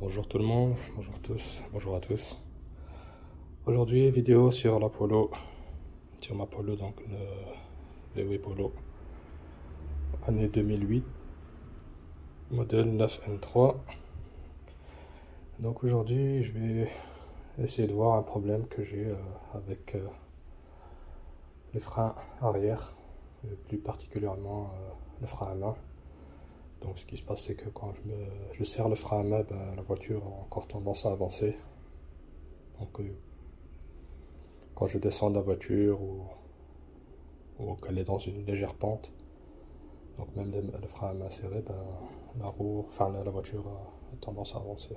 Bonjour tout le monde, bonjour tous, bonjour à tous. Aujourd'hui, vidéo sur la Polo, sur ma Polo, donc le VW Polo, année 2008, modèle 9N3. Donc aujourd'hui, je vais essayer de voir un problème que j'ai avec les freins arrière, et plus particulièrement le frein à main. Donc ce qui se passe, c'est que quand je serre le frein à main, la voiture a encore tendance à avancer. Donc quand je descends de la voiture ou qu'elle est dans une légère pente, donc même le frein à main serré, la voiture a tendance à avancer.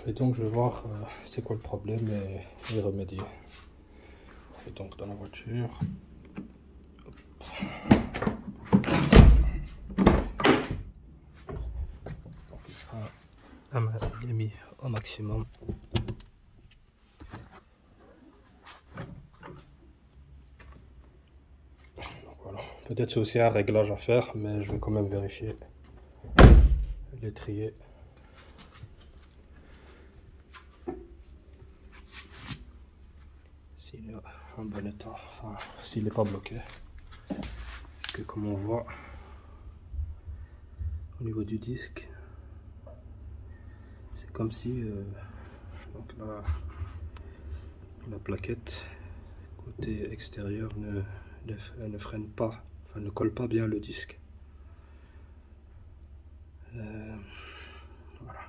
Et donc je vais voir c'est quoi le problème et y remédier. Et donc dans la voiture, donc le frein à main il est mis au maximum. Voilà. Peut-être c'est aussi un réglage à faire, mais je vais quand même vérifier l'étrier. S'il est en bon état, enfin s'il n'est pas bloqué. Parce que comme on voit au niveau du disque, c'est comme si donc la plaquette côté extérieur ne freine pas, enfin ne colle pas bien le disque. Voilà.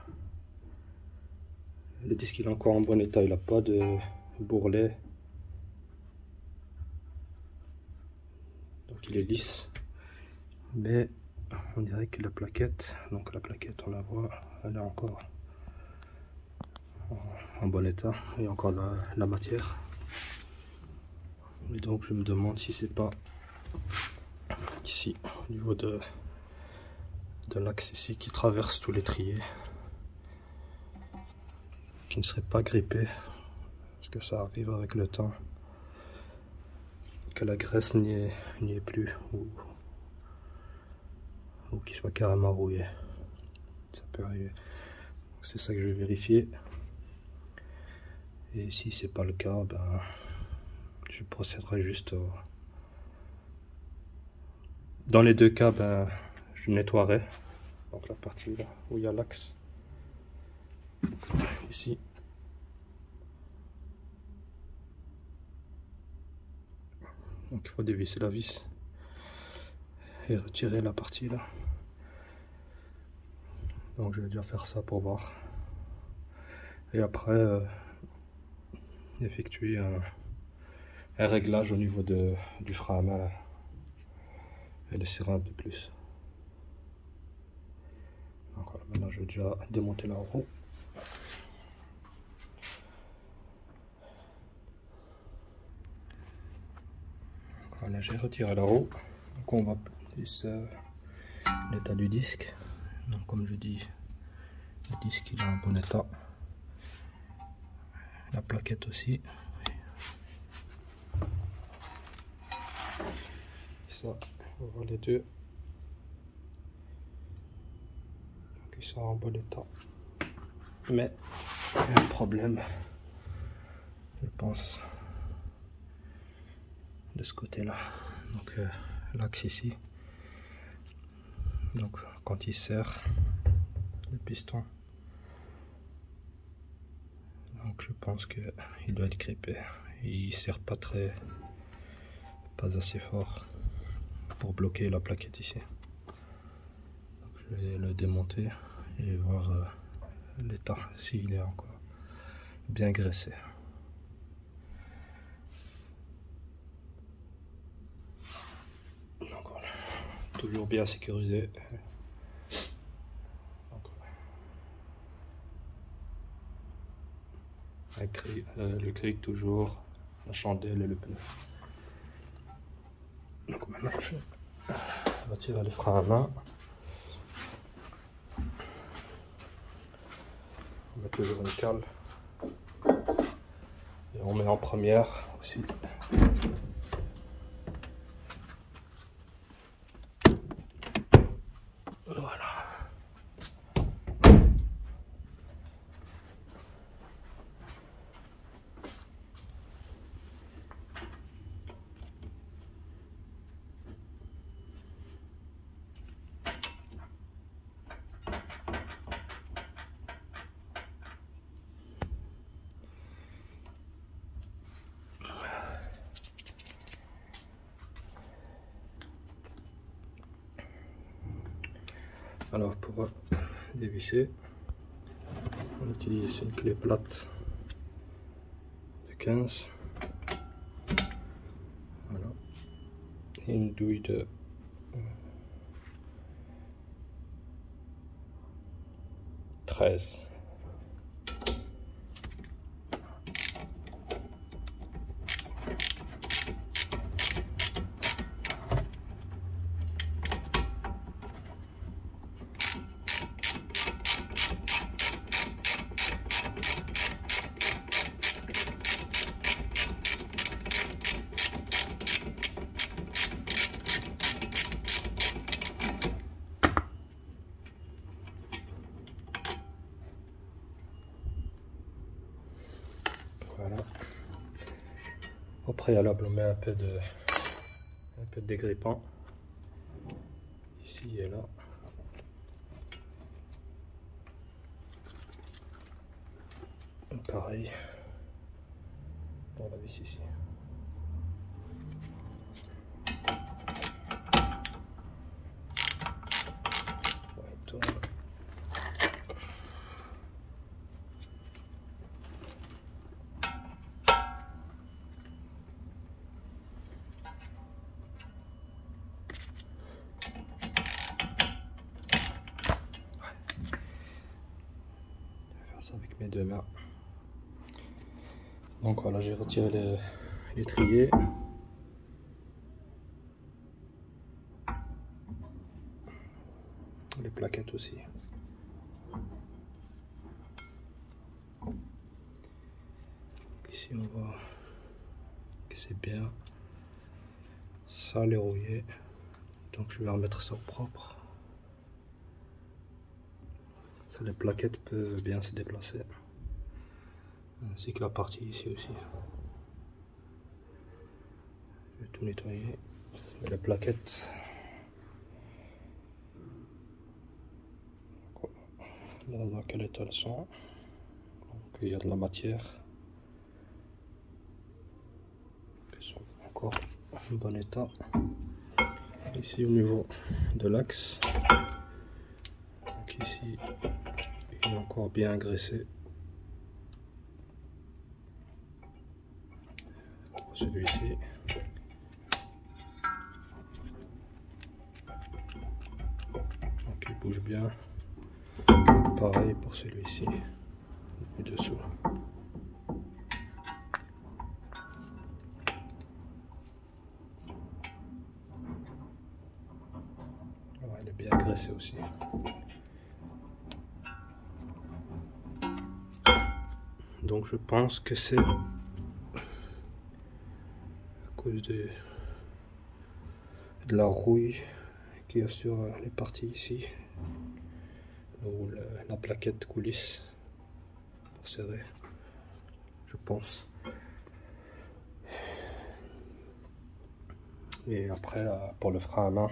Le disque il est encore en bon état, il n'a pas de bourrelet, donc il est lisse, mais on dirait que la plaquette, on la voit, elle est encore en bon état, il y a encore la matière. Et donc je me demande si c'est pas ici au niveau de l'axe ici qui traverse tout l'étrier, qui ne serait pas grippé, parce que ça arrive avec le temps que la graisse n'y est plus, ou qu'il soit carrément rouillé. Ça peut arriver. C'est ça que je vais vérifier. Et si c'est pas le cas, je procéderai juste dans les deux cas, je nettoierai donc la partie là où il y a l'axe ici. Donc il faut dévisser la vis et retirer la partie là. Donc je vais déjà faire ça pour voir. Et après effectuer un réglage au niveau du frein à main là, et le serrer un peu plus. Donc voilà, maintenant je vais déjà démonter la roue. Voilà, j'ai retiré la roue. Donc on va plus l'état du disque. Donc comme je dis, le disque il est en bon état. La plaquette aussi. Ça, on voit les deux. Donc ils sont en bon état. Mais il y a un problème, je pense, de ce côté-là. Donc l'axe ici. Donc quand il serre le piston, donc je pense que il doit être grippé. Il serre pas assez fort pour bloquer la plaquette ici. Donc je vais le démonter et voir l'état, s'il est encore bien graissé. Donc voilà, toujours bien sécurisé. Donc, le cric toujours, la chandelle et le pneu. Donc maintenant je vais retirer le frein à main. On met toujours une cale. Et on met en première aussi. Voilà. Alors pour dévisser, on utilise une clé plate de 15, voilà, et une douille de 13. Voilà. Au préalable, on met un peu de dégrippant ici et là. Et pareil pour la vis ici. Ouais, tourne. Ça avec mes deux mains. Donc voilà, j'ai retiré l'étrier. Les plaquettes aussi. Donc ici on voit que c'est bien sale et rouillé. Donc je vais remettre ça au propre. Ça, les plaquettes peuvent bien se déplacer. Ainsi que la partie ici aussi. Je vais tout nettoyer. Les plaquettes. Dans quel état elles sont. Donc il y a de la matière. Elles sont encore en bon état. Ici au niveau de l'axe. Donc ici il est encore bien graissé. Celui-ci. Donc il bouge bien. Pareil pour celui-ci et dessous. Ouais, il est bien graissé aussi. Donc je pense que c'est à cause de la rouille qu'il y a sur les parties ici où la plaquette coulisse pour serrer, je pense. Et après pour le frein à main,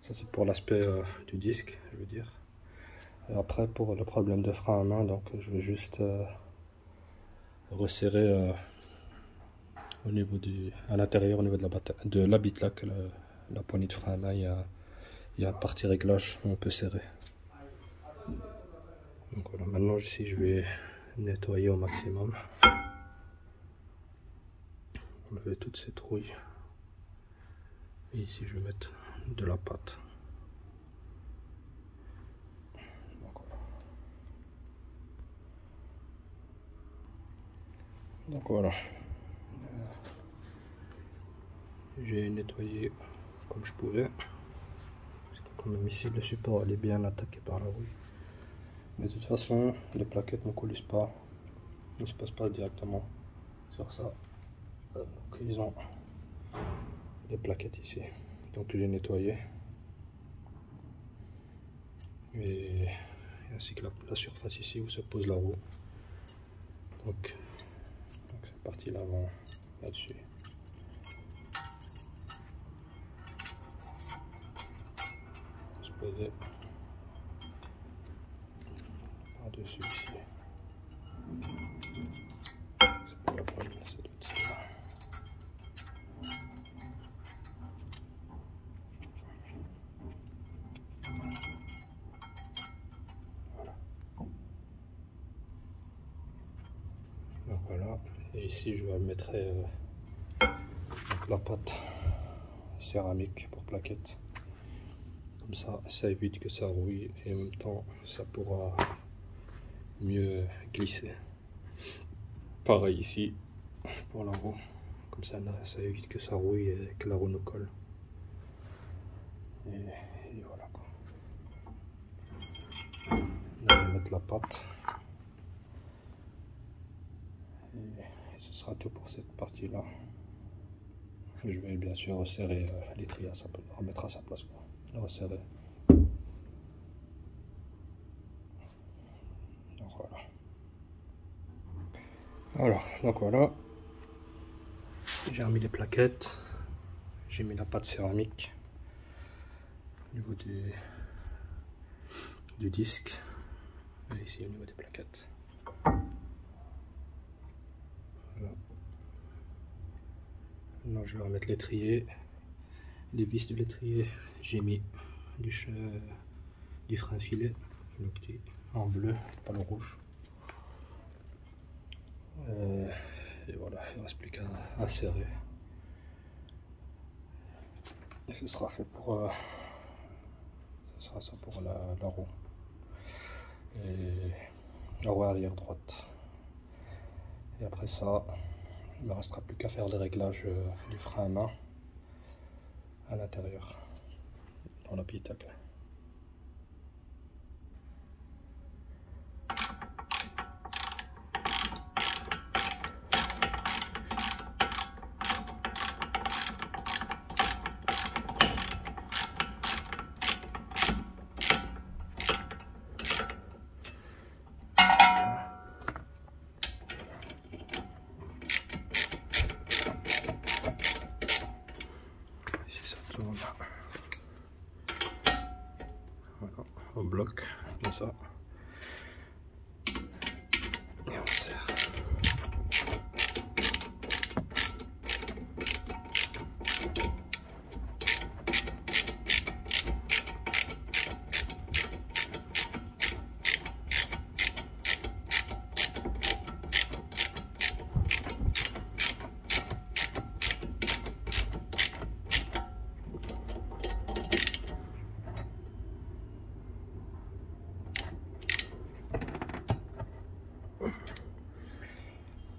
ça c'est pour l'aspect du disque, je veux dire. Et après pour le problème de frein à main, donc je vais juste resserrer au niveau à l'intérieur, au niveau de la bitlac, la poignée de frein à main, il y a une partie réglage où on peut serrer. Donc voilà, maintenant ici je vais nettoyer au maximum, enlever toute cette rouille, et ici je vais mettre de la pâte. Donc voilà, j'ai nettoyé comme je pouvais, parce que quand même ici le support elle est bien attaqué par la rouille. Mais de toute façon les plaquettes ne coulissent pas, ne se passent pas directement sur ça. Donc ils ont les plaquettes ici, donc je les ai nettoyées, et ainsi que la surface ici où se pose la roue. Donc cette partie là va là-dessus. Se poser par-dessus ici. C'est pas la bonne, ça doit être celle-là. voilà, et ici je mettrai donc la pâte céramique pour plaquettes. Comme ça évite que ça rouille et en même temps ça pourra mieux glisser. Pareil ici pour la roue, comme ça évite que ça rouille et que la roue nous colle. Et voilà quoi. Là, on va mettre la pâte. Et ce sera tout pour cette partie là. Je vais bien sûr resserrer l'étrier, remettre à sa place, resserrer. Donc voilà. Alors, donc voilà. J'ai remis les plaquettes. J'ai mis la pâte céramique au niveau du disque. Et ici au niveau des plaquettes. Voilà. Maintenant je vais remettre l'étrier. Les vis de l'étrier, j'ai mis du frein filet, le petit en bleu, pas le rouge. Et voilà, il ne reste plus qu'à serrer. Et ce sera fait pour ce sera ça pour la roue. Et la roue arrière droite. Et après ça, il ne me restera plus qu'à faire les réglages du frein à main à l'intérieur, dans l'habitacle. Voilà, on bloque comme ça et on serre.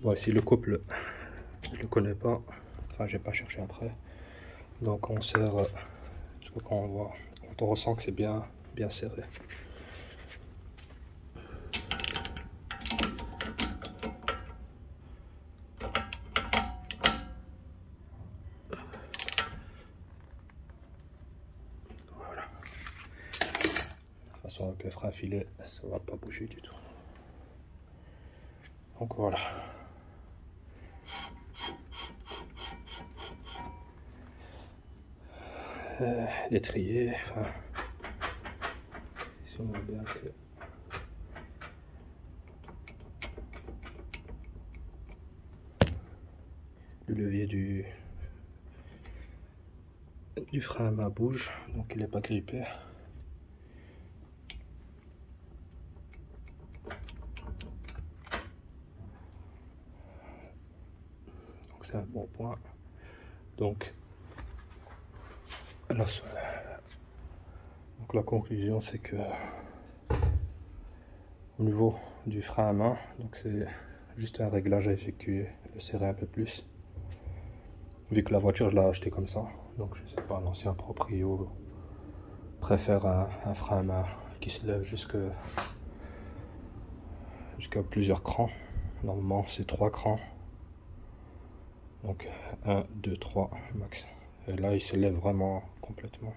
Bon, ici le couple, je le connais pas, enfin j'ai pas cherché après, donc on serre, quand on voit, quand on ressent que c'est bien serré. Voilà. De toute façon avec le frein filet, ça va pas bouger du tout. Donc voilà. L'étrier, enfin, si on voit bien que le levier du frein à main bouge, donc il n'est pas grippé. Donc c'est un bon point. Donc la conclusion c'est que au niveau du frein à main, donc c'est juste un réglage à effectuer, le serrer un peu plus. Vu que la voiture je l'ai achetée comme ça, donc je sais pas, l'ancien proprio préfère un frein à main qui se lève jusqu'à plusieurs crans. Normalement c'est 3 crans, donc 1, 2, 3 max. Et là il se lève vraiment complètement.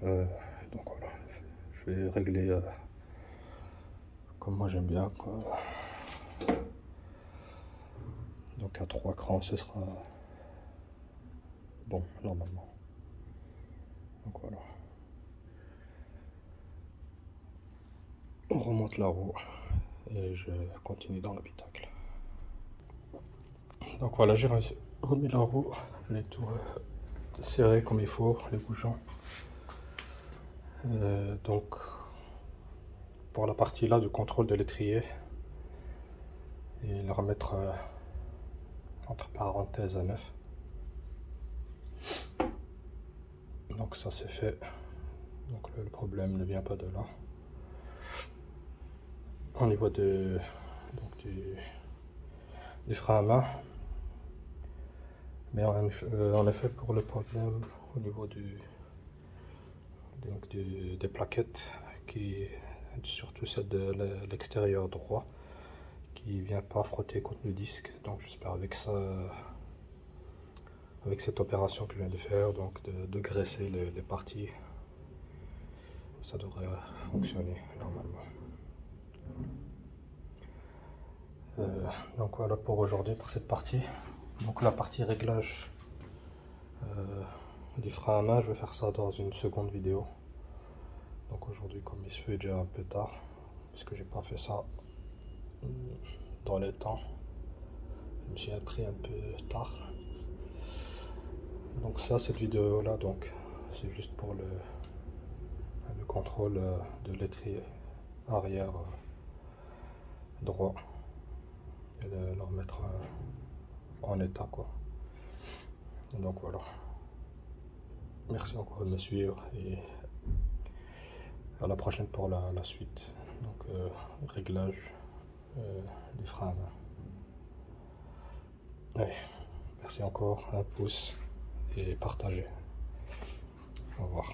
Donc voilà, je vais régler comme moi j'aime bien quoi. Donc à 3 crans ce sera bon normalement. Donc voilà. On remonte la roue et je continue dans l'habitacle. Donc voilà, j'ai remis la roue, les tours serrés comme il faut, les bouchons. Donc pour la partie là du contrôle de l'étrier, et le remettre entre parenthèses à neuf. Donc ça c'est fait, donc le problème ne vient pas de là. Au niveau du frein à main, mais en effet pour le problème au niveau des plaquettes, surtout celle de l'extérieur droit, qui vient pas frotter contre le disque. Donc j'espère avec ça, avec cette opération que je viens de faire, donc de graisser les parties, ça devrait fonctionner normalement. Donc voilà pour aujourd'hui, pour cette partie. Donc la partie réglage du frein à main, je vais faire ça dans une seconde vidéo. Donc aujourd'hui, comme il se fait déjà un peu tard, parce que j'ai pas fait ça dans les temps, je me suis appris un peu tard. Donc ça, cette vidéo là, donc c'est juste pour le contrôle de l'étrier arrière droit et de le remettre en état quoi. Et donc voilà. Merci encore de me suivre et à la prochaine pour la suite. Donc réglage du frein à main. Allez, merci encore, un pouce et partagez. Au revoir.